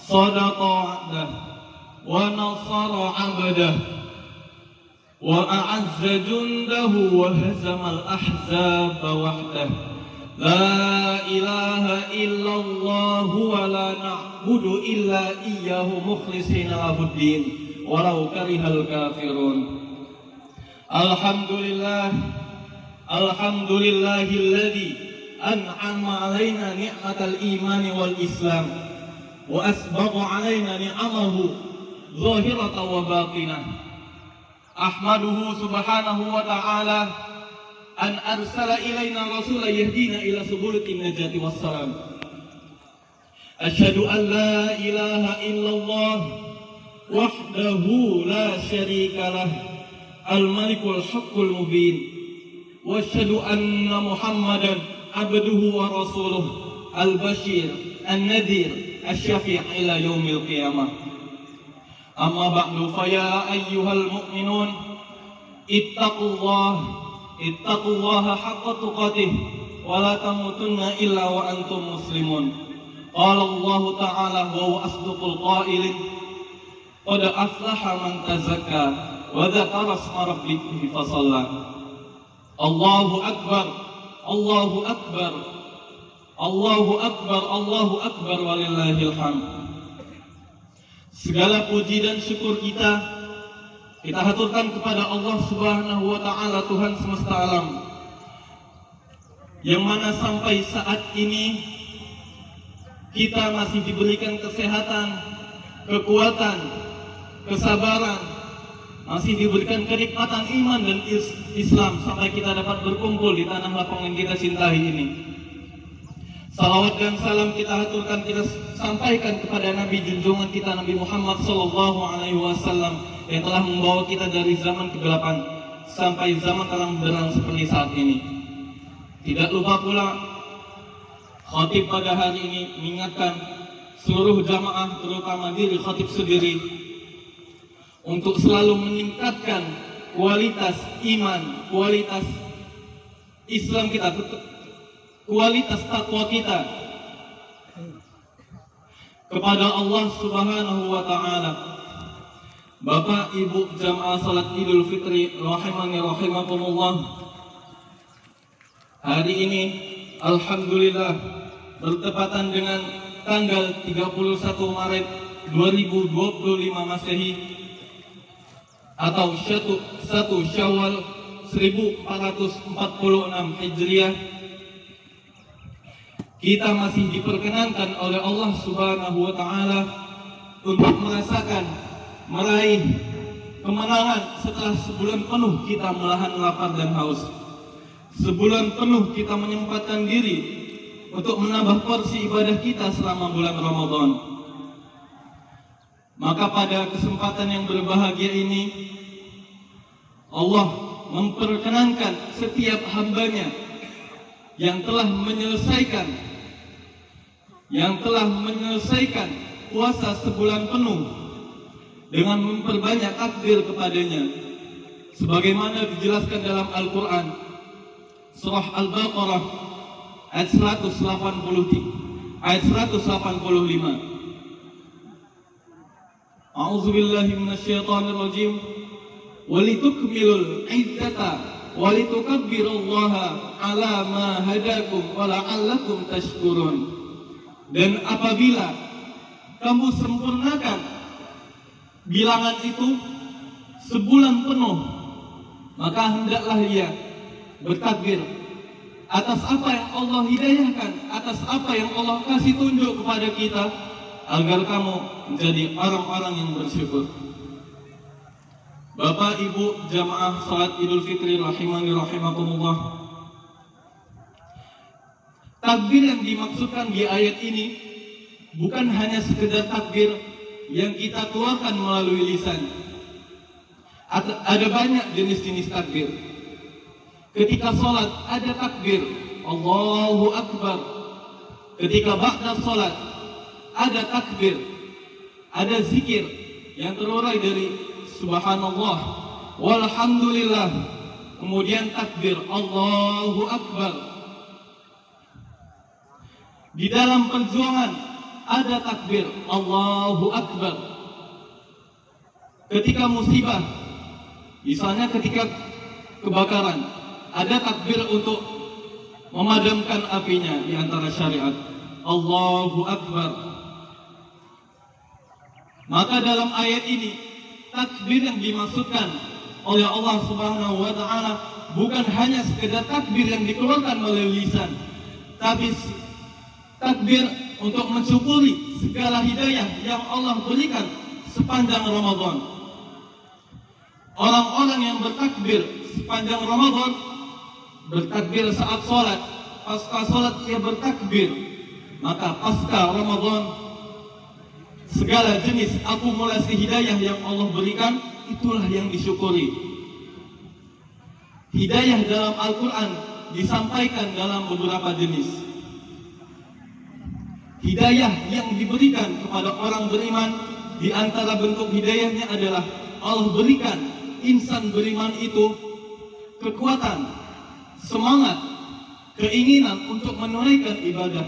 صدق وعده ونصر عبده وأعز جنده وهزم الأحزاب وحده لا إله إلا الله ولا نعبد إلا إياه مخلصين له الدين ولو كره الكافرون الحمد لله الذي أنعم علينا نعمة الإيمان والإسلام وأسبغ علينا نعمه ظاهرة وباطنة أحمده سبحانه وتعالى أن أرسل إلينا رسولا يهدينا إلى سبل النجاة والسلام أشهد أن لا إله إلا الله وحده لا شريك له الملك الحق المبين وأشهد أن محمدا عبده ورسوله البشير النذير الشفيع إلى يوم القيامة أما بعد فيا أيها المؤمنون اتقوا الله حق تقاته ولا تموتن إلا وأنتم مسلمون قال الله تعالى وهو أصدق القائلين قد أفلح من تزكى وذكر اسم ربه فصلى الله أكبر الله أكبر الله أكبر الله أكبر walillahil hamd. Segala puji dan syukur kita haturkan kepada Allah Subhanahu wa taala, Tuhan semesta alam, yang mana sampai saat ini kita masih diberikan kesehatan, kekuatan, kesabaran, masih diberikan kenikmatan iman dan Islam sampai kita dapat berkumpul di tanah lapang yang kita cintai ini. Salawat dan salam kita haturkan, kita sampaikan kepada Nabi junjungan kita Nabi Muhammad sallallahu alaihi wasallam yang telah membawa kita dari zaman kegelapan sampai zaman terang benderang seperti saat ini. Tidak lupa pula khatib pada hari ini mengingatkan seluruh jamaah, terutama diri khatib sendiri, untuk selalu meningkatkan kualitas iman, kualitas Islam kita, kualitas takwa kita kepada Allah Subhanahu wa taala. Bapak Ibu jamaah salat Idul Fitri rahimani rahimakumullah. Hari ini alhamdulillah bertepatan dengan tanggal 31 Maret 2025 Masehi atau 1 Syawal 1446 Hijriah. Kita masih diperkenankan oleh Allah Subhanahu wa taala untuk meraih kemenangan setelah sebulan penuh kita menahan lapar dan haus. Sebulan penuh kita menyempatkan diri untuk menambah porsi ibadah kita selama bulan Ramadan. Maka pada kesempatan yang berbahagia ini Allah memperkenankan setiap hambanya yang telah menyelesaikan puasa sebulan penuh dengan memperbanyak takbir kepadanya, sebagaimana dijelaskan dalam Al-Quran surah Al-Baqarah ayat 185. A'udzubillahi minasyaitonirrajim. Walitukmilul iddata walitukabbirullaha ala ma hadakum wa la'allakum tashkurun. Dan apabila kamu sempurnakan bilangan itu sebulan penuh, maka hendaklah ia bertakbir atas apa yang Allah hidayahkan, atas apa yang Allah kasih tunjuk kepada kita, agar kamu menjadi orang-orang yang bersyukur. Bapak Ibu jamaah salat Idul Fitri rahimani rahimakumullah. Takbir yang dimaksudkan di ayat ini bukan hanya sekedar takbir yang kita keluarkan melalui lisan. Ada banyak jenis-jenis takbir. Ketika sholat ada takbir Allahu Akbar. Ketika ba'da sholat ada takbir, ada zikir yang terurai dari Subhanallah, walhamdulillah, kemudian takbir Allahu Akbar. Di dalam perjuangan ada takbir Allahu Akbar. Ketika musibah, misalnya ketika kebakaran, ada takbir untuk memadamkan apinya di antara syariat. Allahu Akbar. Maka dalam ayat ini, takbir yang dimaksudkan oleh Allah Subhanahu wa Ta'ala bukan hanya sekedar takbir yang dikeluarkan melalui lisan, tapi takbir untuk mensyukuri segala hidayah yang Allah berikan sepanjang Ramadan. Orang-orang yang bertakbir sepanjang Ramadan, bertakbir saat sholat, pasca sholat ia bertakbir, maka pasca Ramadan segala jenis akumulasi hidayah yang Allah berikan, itulah yang disyukuri. Hidayah dalam Al-Quran disampaikan dalam beberapa jenis. Hidayah yang diberikan kepada orang beriman, di antara bentuk hidayahnya adalah Allah berikan insan beriman itu kekuatan, semangat, keinginan untuk menunaikan ibadah.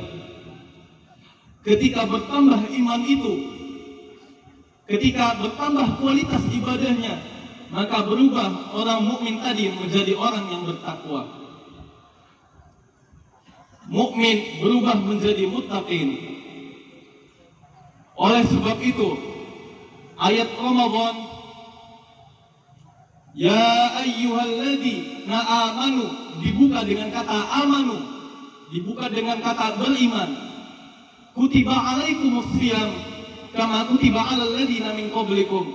Ketika bertambah iman itu, ketika bertambah kualitas ibadahnya, maka berubah orang mukmin tadi menjadi orang yang bertakwa. Mukmin berubah menjadi muttaqin. Oleh sebab itu, ayat Ramadan, ya ayyuhalladzina amanu, dibuka dengan kata amanu, dibuka dengan kata beriman. Kutiba alaikumus syiyam kama kutiba alal ladzina min qablikum.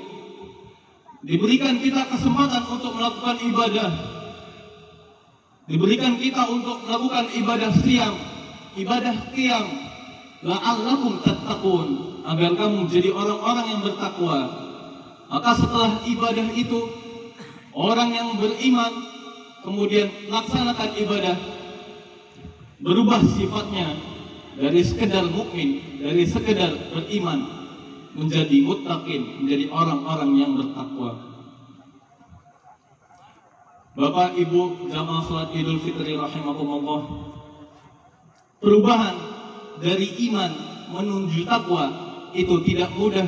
Diberikan kita kesempatan untuk melakukan ibadah. Diberikan kita untuk melakukan ibadah syiyam, ibadah qiyam, la'allakum tattaqun, agar kamu menjadi orang-orang yang bertakwa. Maka setelah ibadah itu, orang yang beriman kemudian laksanakan ibadah, berubah sifatnya dari sekedar mukmin, dari sekedar beriman, menjadi muttaqin, menjadi orang-orang yang bertakwa. Bapak Ibu jamaah salat Idul Fitri rahimakumullah, perubahan dari iman menuju takwa itu tidak mudah,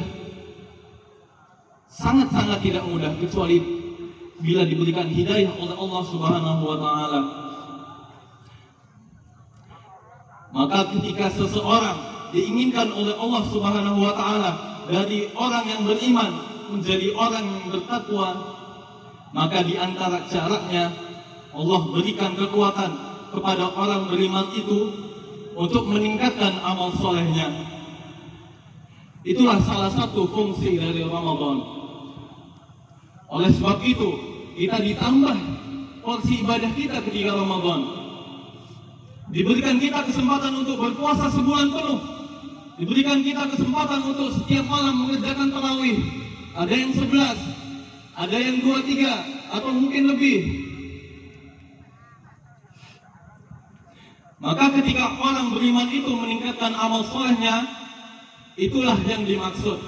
sangat-sangat tidak mudah, kecuali bila diberikan hidayah oleh Allah Subhanahu wa Ta'ala. Maka ketika seseorang diinginkan oleh Allah Subhanahu wa Ta'ala dari orang yang beriman menjadi orang yang bertakwa, maka di antara caranya Allah berikan kekuatan kepada orang beriman itu untuk meningkatkan amal solehnya. Itulah salah satu fungsi dari Ramadan. Oleh sebab itu, kita ditambah porsi ibadah kita ketika Ramadan. Diberikan kita kesempatan untuk berpuasa sebulan penuh. Diberikan kita kesempatan untuk setiap malam mengerjakan tarawih. Ada yang 11, ada yang 2-3, atau mungkin lebih. Maka ketika orang beriman itu meningkatkan amal solehnya, itulah yang dimaksud.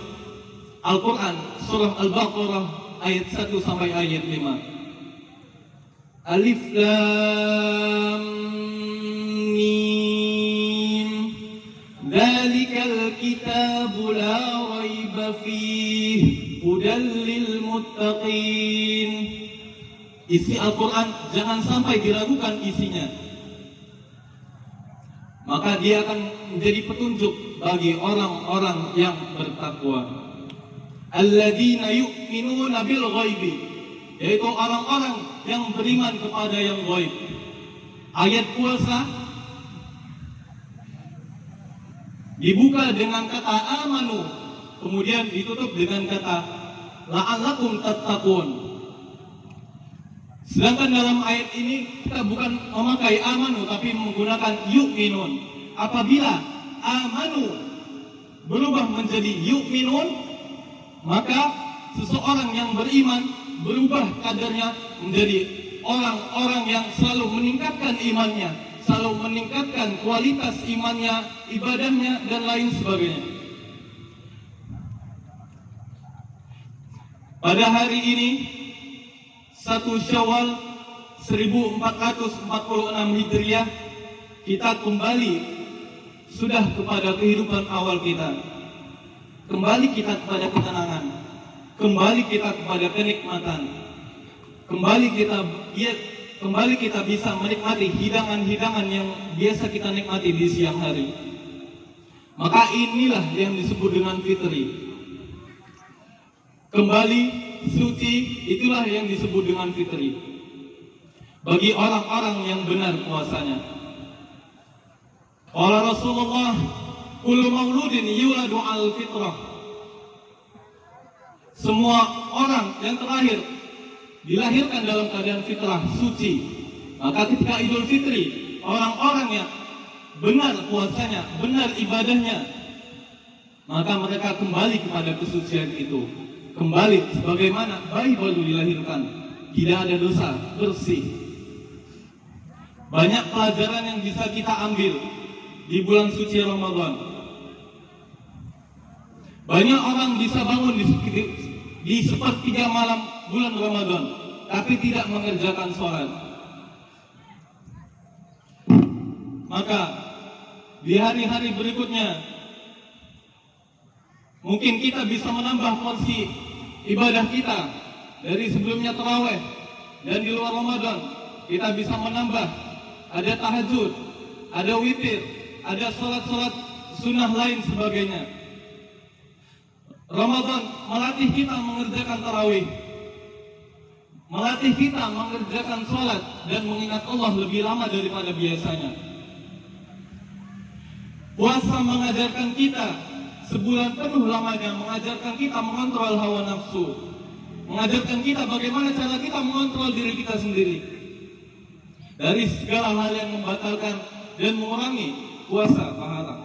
Al-Quran surah Al-Baqarah ayat 1 sampai ayat 5. Alif Lam Mim, Dzalikal kitabu la raiba fihi hudal lil muttaqin. Isi Al-Quran jangan sampai diragukan isinya, maka dia akan menjadi petunjuk bagi orang-orang yang bertakwa. Alladzina yu'minuna bil ghaibi, yaitu orang-orang yang beriman kepada yang ghaib. Ayat puasa dibuka dengan kata amanu, kemudian ditutup dengan kata la'allakum tattaqun. Sedangkan dalam ayat ini kita bukan memakai amanu tapi menggunakan yu'minun. Apabila amanu berubah menjadi yu'minun, maka seseorang yang beriman berubah kadarnya menjadi orang-orang yang selalu meningkatkan imannya, selalu meningkatkan kualitas imannya, ibadahnya, dan lain sebagainya. Pada hari ini 1 Syawal 1446 Hijriah, kita kembali sudah kepada kehidupan awal kita. Kembali kita kepada ketenangan, kembali kita kepada kenikmatan, kembali kita bisa menikmati hidangan-hidangan yang biasa kita nikmati di siang hari. Maka inilah yang disebut dengan fitri. Kembali suci, itulah yang disebut dengan fitri bagi orang-orang yang benar puasanya. Qala Rasulullah, kullu mauludin yuladu al fitrah. Semua orang yang terakhir dilahirkan dalam keadaan fitrah, suci. Maka ketika Idul Fitri, orang-orang yang benar puasanya, benar ibadahnya, maka mereka kembali kepada kesucian itu. Kembali sebagaimana bayi baru dilahirkan, tidak ada dosa, bersih. Banyak pelajaran yang bisa kita ambil di bulan suci Ramadan. Banyak orang bisa bangun di sepertiga malam bulan Ramadan, tapi tidak mengerjakan sholat. Maka di hari-hari berikutnya mungkin kita bisa menambah porsi ibadah kita dari sebelumnya tarawih, dan di luar Ramadan kita bisa menambah, ada tahajud, ada witir, ada sholat-sholat sunnah lain sebagainya. Ramadan melatih kita mengerjakan tarawih, melatih kita mengerjakan sholat dan mengingat Allah lebih lama daripada biasanya. Puasa mengajarkan kita sebulan penuh lamanya, mengajarkan kita mengontrol hawa nafsu, mengajarkan kita bagaimana cara kita mengontrol diri kita sendiri dari segala hal yang membatalkan dan mengurangi puasa pahala,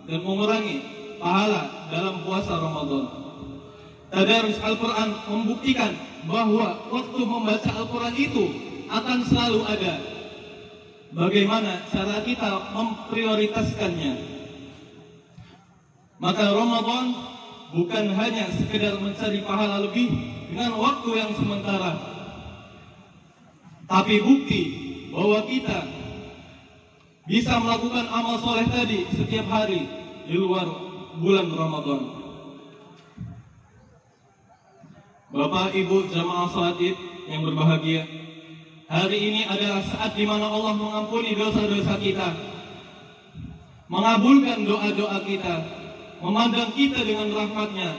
dan mengurangi pahala dalam puasa Ramadan. Tadarus Al-Quran membuktikan bahwa waktu membaca Al-Quran itu akan selalu ada. Bagaimana cara kita memprioritaskannya? Maka Ramadan bukan hanya sekedar mencari pahala lebih dengan waktu yang sementara, tapi bukti bahwa kita bisa melakukan amal soleh tadi setiap hari di luar bulan Ramadan. Bapak Ibu jamaah salat Id yang berbahagia, hari ini adalah saat di mana Allah mengampuni dosa-dosa kita, mengabulkan doa-doa kita, memandang kita dengan rahmat-Nya.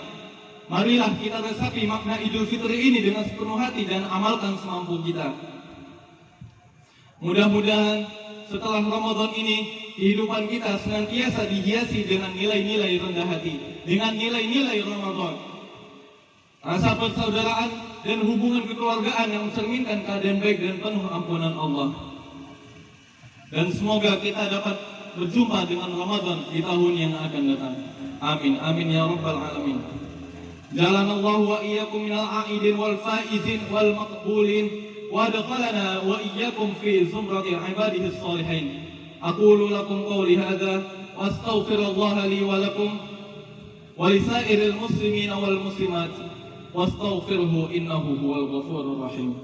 Marilah kita resapi makna Idul Fitri ini dengan sepenuh hati dan amalkan semampu kita. Mudah-mudahan setelah Ramadan ini kehidupan kita senantiasa dihiasi dengan nilai-nilai rendah hati, dengan nilai-nilai Ramadan, rasa persaudaraan dan hubungan kekeluargaan yang mencerminkan keadaan baik dan penuh ampunan Allah. Dan semoga kita dapat berjumpa dengan Ramadan di tahun yang akan datang. Amin, amin ya rabbal alamin. Jalanallahu wa iyyakum minal a'idin wal faizin wal maqbulin, wa adkhalana wa iyyakum fi zumrati ibadihi shalihin. Aqulu lakum qawli hadza wa astaghfirullaha li wa lakum wa lisairil muslimin wal muslimat wastaghfiruhu innahu huwal ghafurur rahim.